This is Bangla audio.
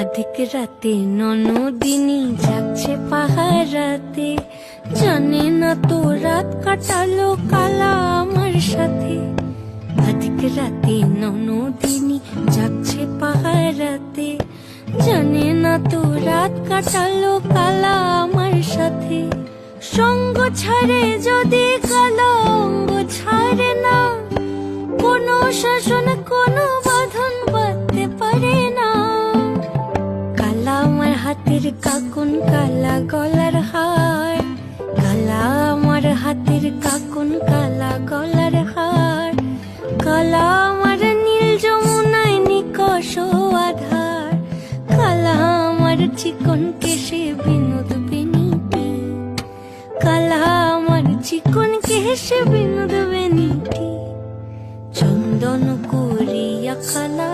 আধিক রাতে ননদিনী যাচ্ছে পাহারাতে, জানে না তো রাত কাটালো কালা আমার সাথে। আধিক রাতে ননদিনী যাচ্ছে পাহারাতে, জানে না তো রাত কাটালো কালা আমার সাথে। সঙ্গ ছাড়ে যদি কালো অঙ্গ ছাড়ে না, কোনো শাসন কোনো বাঁধন বাঁধতে পারে না। কালা আমার হাতের কাকুন কালা গলার হার, কালা আমার হাতের কাকুন কালা গলার হার। কালা আমার নীল যমুনায় নিকষ আধার, কালা আমার চিকন কেশে বিনোদ বেনিটি। কালা আমার চিকন কেশে বিনোদ বেনিটি। চন্দন করিয়া কালা